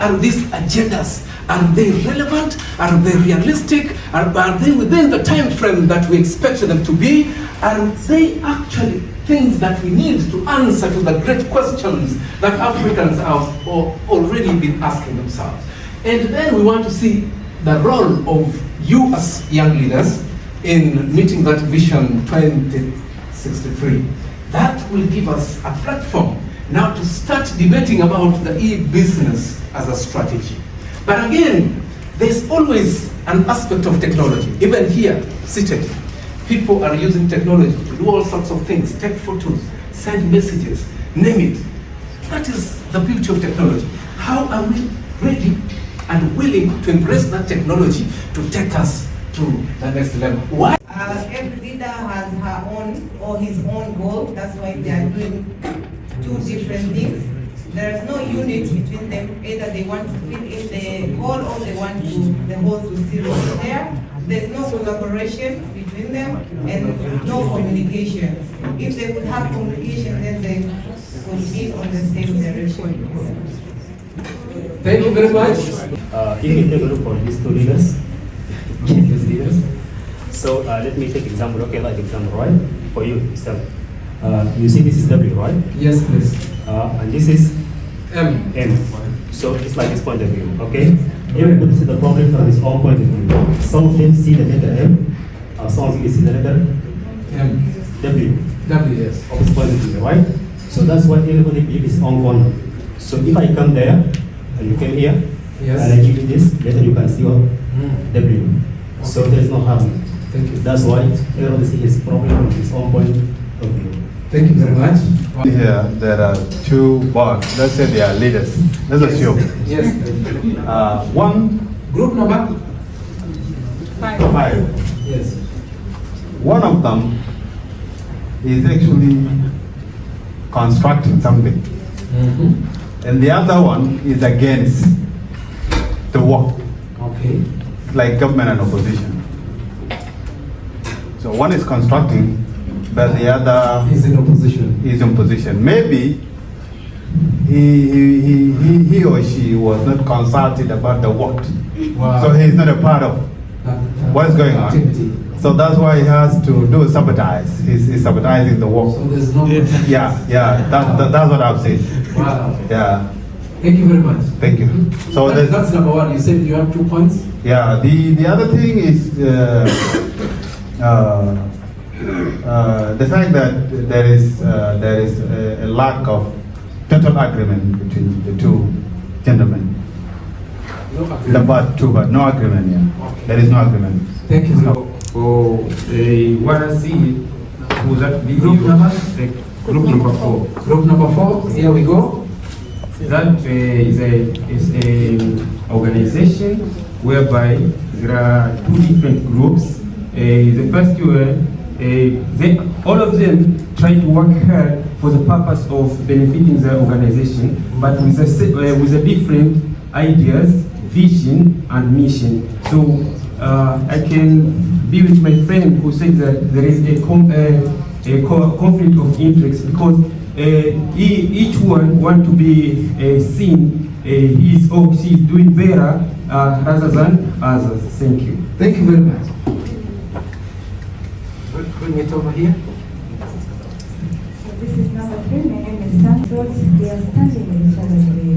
are these agendas? Are they relevant? Are they realistic? Are they within the time frame that we expect them to be? Are they actually things that we need to answer to the great questions that Africans have already been asking themselves? And then we want to see the role of you as young leaders in meeting that vision 2063. That will give us a platform now to start debating about the e-business as a strategy. But again, there's always an aspect of technology. Even here, seated, people are using technology to do all sorts of things, take photos, send messages, name it. That is the beauty of technology. How are we ready and willing to embrace that technology to take us to the next level? Why? Every leader has her own or his own goal. That's why they are doing two different things. There is no unity between them. Either they want to fit in the whole or they want the whole to still be there. There's no collaboration between them and no communication. If they would have communication, then they would be on the same direction. Thank you very much. If you take a look for these two leaders, so let me take example. Okay, like example, right? For you, yourself. You see, this is W, right? Yes, please. And this is M. So it's like this point of view, okay? Everybody see the problem from his own point of view. Some of them see the letter M, some of you see the letter M. W. W, yes. Of his point of view, right? So that's why everybody believes his own corner. So if I come there, and you came here, yes, and I give you this, later you can see what W. So there is no harm. Thank you. That's why everybody sees his problem from his own point of view. Thank you very much. Here, there are two boards. Let's say they are leaders. Let's assume. Yes. One. Group number? 5. Yes. One of them is actually constructing something. And the other one is against the work. Okay. Like government and opposition. So one is constructing, but the other is in opposition. Is in position. Maybe he or she was not consulted about the work. Wow. So he's not a part of what's going activity. on. So that's why he has to do sabotage. He's sabotaging the work. So there's no. Yeah. That's what I've said. Wow. Yeah. Thank you very much. Thank you. So that's number one. You said you have 2 points. Yeah. The other thing is the fact that there is a lack of total agreement between the two gentlemen. No agreement. But no agreement. Yeah. Okay. There is no agreement. Thank you. For what I see, was that Group number? Group number 4. Group number 4. Here we go. That is a organization whereby there are 2 different groups. The first one, all of them try to work hard for the purpose of benefiting the organization, but with a different ideas, vision, and mission. So I can be with my friend who said that there is a conflict of interest because each one want to be seen he or she is doing better rather than others. Thank you. Thank you very much. Bring it over here. So this is number 3. My name is Santos. They are standing in each other's way.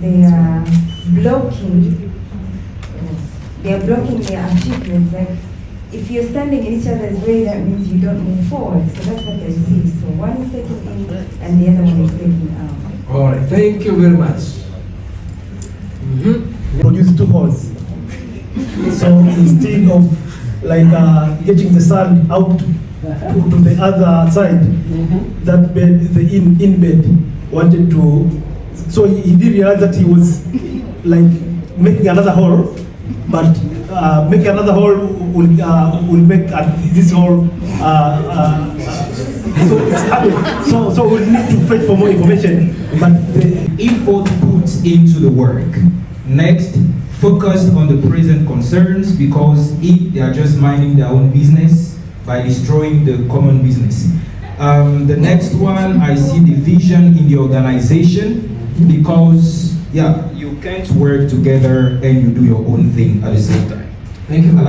They are blocking. They are blocking their achievements. Like if you're standing in each other's way, that means you don't move forward. So that's what I see. So one is taking in, and the other one is taking out. All right. Thank you very much. Produce 2 holes. So instead of getting the sand out to the other side, that bed, the in bed, wanted to. So he did realize that he was making another hole, but making another hole will make this hole. So we need to fight for more information. But the effort put into the work. Next, focused on the present concerns, because if they are just minding their own business by destroying the common business. The next one, I see the vision in the organization. because you can't work together and you do your own thing at the same time. Thank you.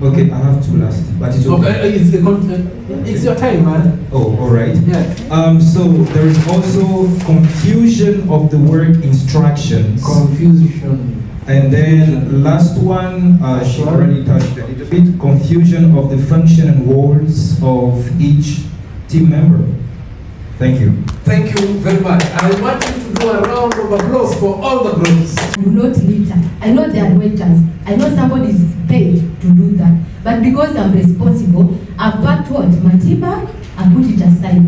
Okay, I have two last, but it's okay. It's your time, man. Oh, all right. Yeah. So there is also confusion of the word instructions. Confusion. And then last one, she already touched a little bit. Confusion of the function and roles of each team member. Thank you. Thank you very much. I want you to do a round of applause for all the groups. Do not litter. I know there are waiters. I know somebody is paid to do that. But because I'm responsible, I've packed what? My tea bag and put it aside.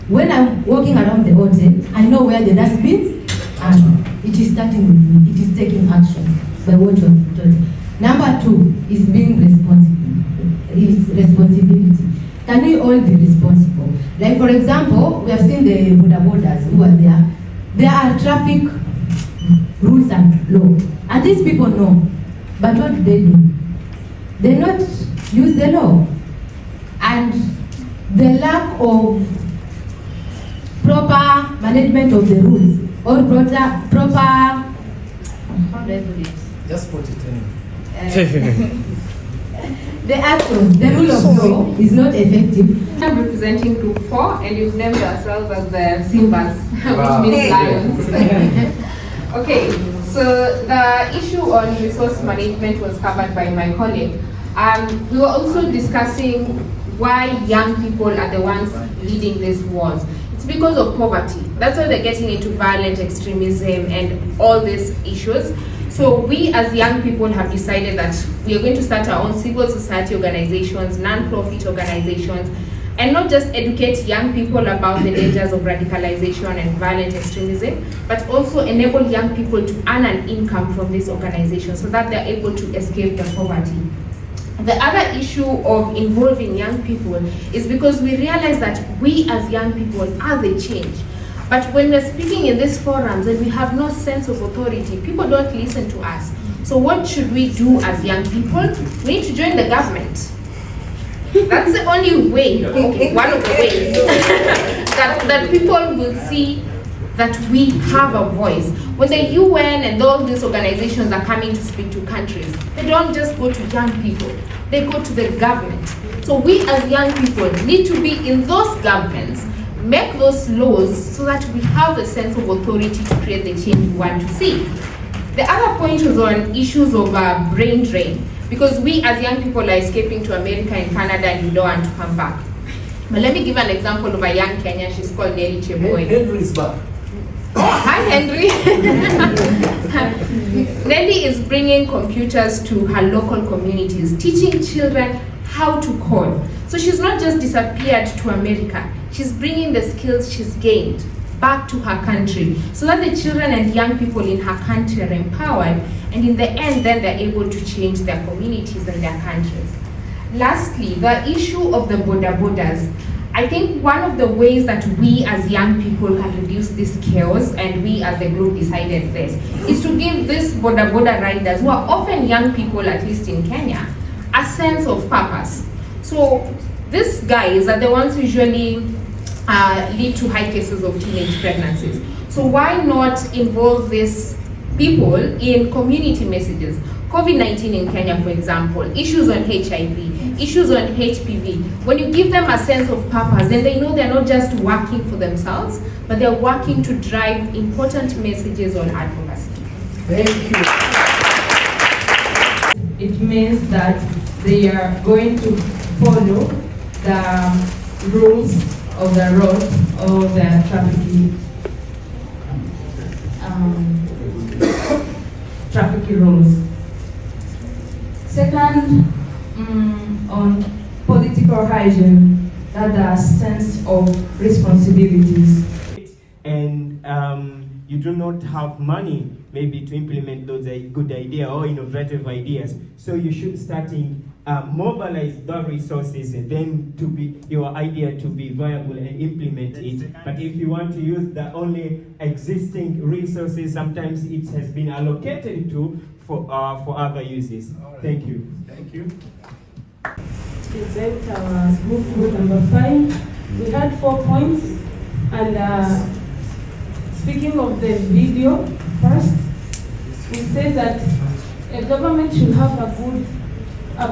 When I'm walking around the hotel, I know where the dustbins are. It is starting with me. It is taking action by what you have taught. Number 2 is being responsible. Is responsibility. Can we all be responsible? Like for example, we have seen the bodabodas who are there. There are traffic rules and law. And these people know. But what do? They not use the law. And the lack of proper management of the rules or proper Just put it in. the actions, the rule of law is not effective. I'm representing Group 4 and you've named yourself as the Simbas, Wow. which means lions. Okay, so the issue on resource management was covered by my colleague. We were also discussing why young people are the ones leading these wars. It's because of poverty. That's why they're getting into violent extremism and all these issues. So we as young people have decided that we are going to start our own civil society organizations, non-profit organizations, and not just educate young people about the dangers of radicalization and violent extremism, but also enable young people to earn an income from this organization so that they're able to escape the poverty. The other issue of involving young people is because we realize that we as young people are the change. But when we're speaking in these forums and we have no sense of authority, people don't listen to us. So what should we do as young people? We need to join the government. That's the only way, okay, one of the ways that people will see that we have a voice. When the UN and all these organizations are coming to speak to countries, they don't just go to young people, they go to the government. So we as young people need to be in those governments, make those laws so that we have a sense of authority to create the change we want to see. The other point was on issues of brain drain, because we as young people are escaping to America and Canada and we don't want to come back. But let me give an example of a young Kenyan. She's called Nelly Cheboy. Henry's back. Oh, hi Henry. Nelly is bringing computers to her local communities, teaching children how to code. So she's not just disappeared to America. She's bringing the skills she's gained back to her country so that the children and young people in her country are empowered, and in the end then they're able to change their communities and their countries. Lastly, the issue of the bodabodas. I think one of the ways that we as young people can reduce this chaos, and we as the group decided this, is to give these bodaboda riders, who are often young people, at least in Kenya, a sense of purpose. So these guys are the ones who usually lead to high cases of teenage pregnancies. So why not involve these people in community messages? COVID-19 in Kenya, for example, issues on HIV, issues on HPV. When you give them a sense of purpose, then they know they're not just working for themselves, but they're working to drive important messages on advocacy. Thank you. It means that they are going to follow the rules of the road or the traffic rules. Second, on political hygiene, that the sense of responsibilities. And you do not have money maybe to implement those good ideas or innovative ideas. So you should mobilize the resources and then to be your idea to be viable and implement it. But if you want to use the only existing resources, sometimes it has been allocated to for other uses. Right. Thank you. Thank you. Present our group number 5. We had 4 points, and speaking of the video first, we say that a government should have a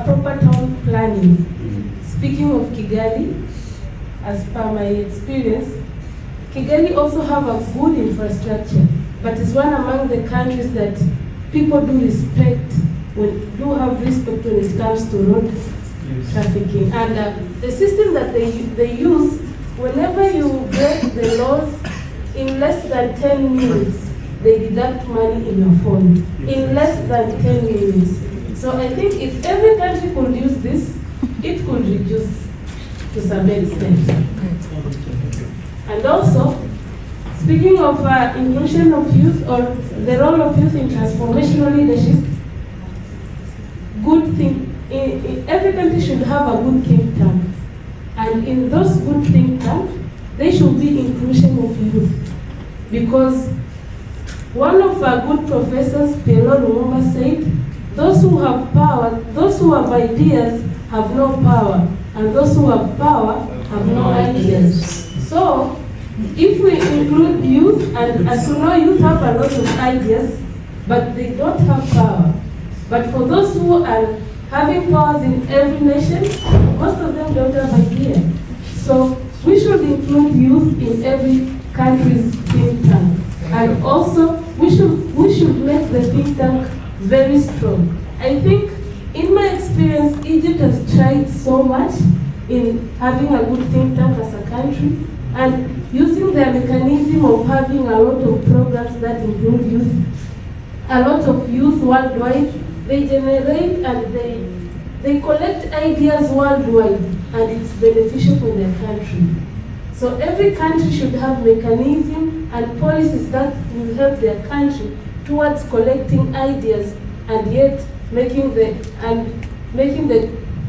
proper town planning. Speaking of Kigali, as per my experience, Kigali also have a good infrastructure, but it's one among the countries that people do have respect when it comes to road trafficking. And the system that they use, whenever you break the laws, in less than 10 minutes, they deduct money in your phone. In less than 10 minutes. So I think if every country could use this, it could reduce to some extent. And also, speaking of inclusion of youth or the role of youth in transformational leadership, every country should have a good think tank. And in those good think tanks, there should be inclusion of youth. Because one of our good professors, Pierre Lumumba, said, those who have power, those who have ideas have no power, and those who have power have no ideas. So, if we include youth, and as you know, youth have a lot of ideas, but they don't have power. But for those who are having powers in every nation, most of them don't have ideas. So, we should include youth in every country's think tank. And also, we should make the think tank very strong. I think, in my experience, Egypt has tried so much in having a good think tank as a country, and using their mechanism of having a lot of programs that include youth, a lot of youth worldwide, they generate and they collect ideas worldwide, and it's beneficial for their country. So every country should have mechanisms and policies that will help their country towards collecting ideas and yet making the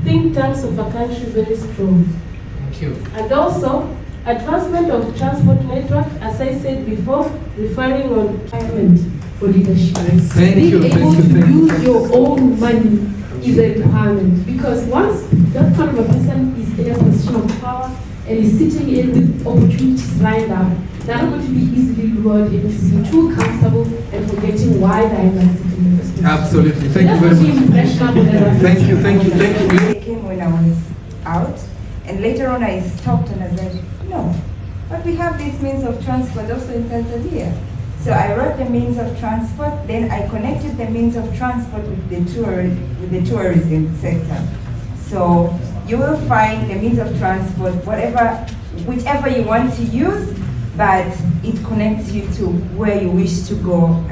think tanks of a country very strong. Thank you. And also, advancement of transport network, as I said before, referring on requirement for leadership. Being able to use your own money is a requirement, because once that kind of a person is in a position of power and is sitting in with opportunities lined up, they're not going to be easily lured into too comfortable and forgetting why they're invested in the first place. Absolutely. Thank you very much. Thank you. I came when I was out, and later on I stopped and I said, no, but we have this means of transport also in Tanzania. So I wrote the means of transport, then I connected the means of transport with the tourism sector. So you will find the means of transport, whichever you want to use, but it connects you to where you wish to go,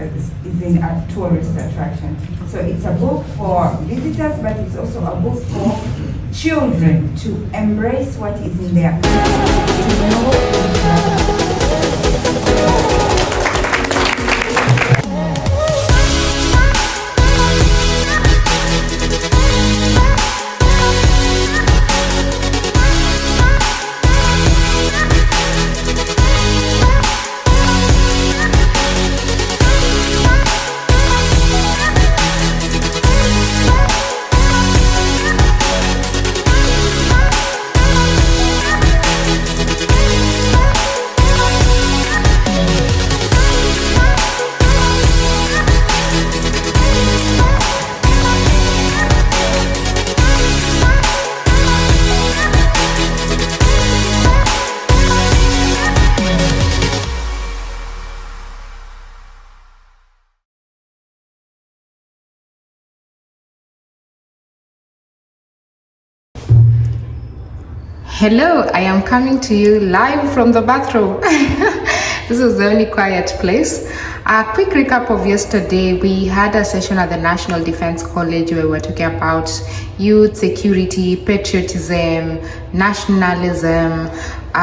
is in a tourist attraction. So it's a book for visitors, but it's also a book for children to embrace what is in their Hello, I am coming to you live from the bathroom. This is the only quiet place. A quick recap of yesterday. We had a session at the National Defense College where we were talking about youth, security, patriotism, nationalism,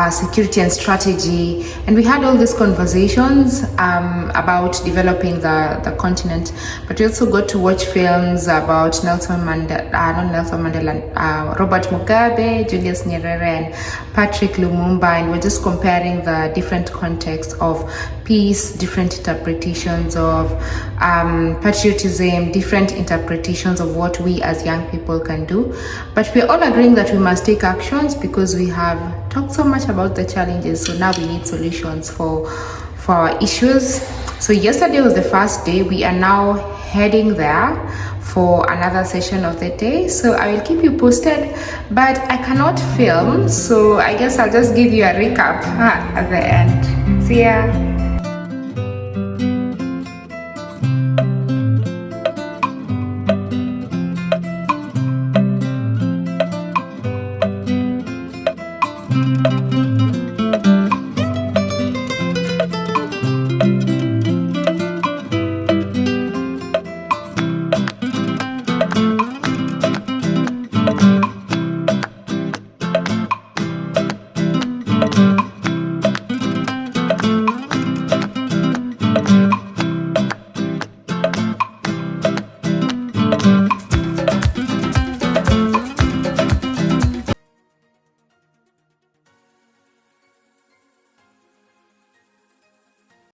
security and strategy, and we had all these conversations about developing the continent. But we also got to watch films about Robert Mugabe, Julius Nyerere, and Patrick Lumumba, and we're just comparing the different contexts of peace, different interpretations of patriotism, different interpretations of what we as young people can do. But we're all agreeing that we must take actions because we have talked so much about the challenges, so now we need solutions for for our issues. So yesterday was the first day. We are now heading there for another session of the day. So I will keep you posted, but I cannot film, so I guess I'll just give you a recap at the end. See ya.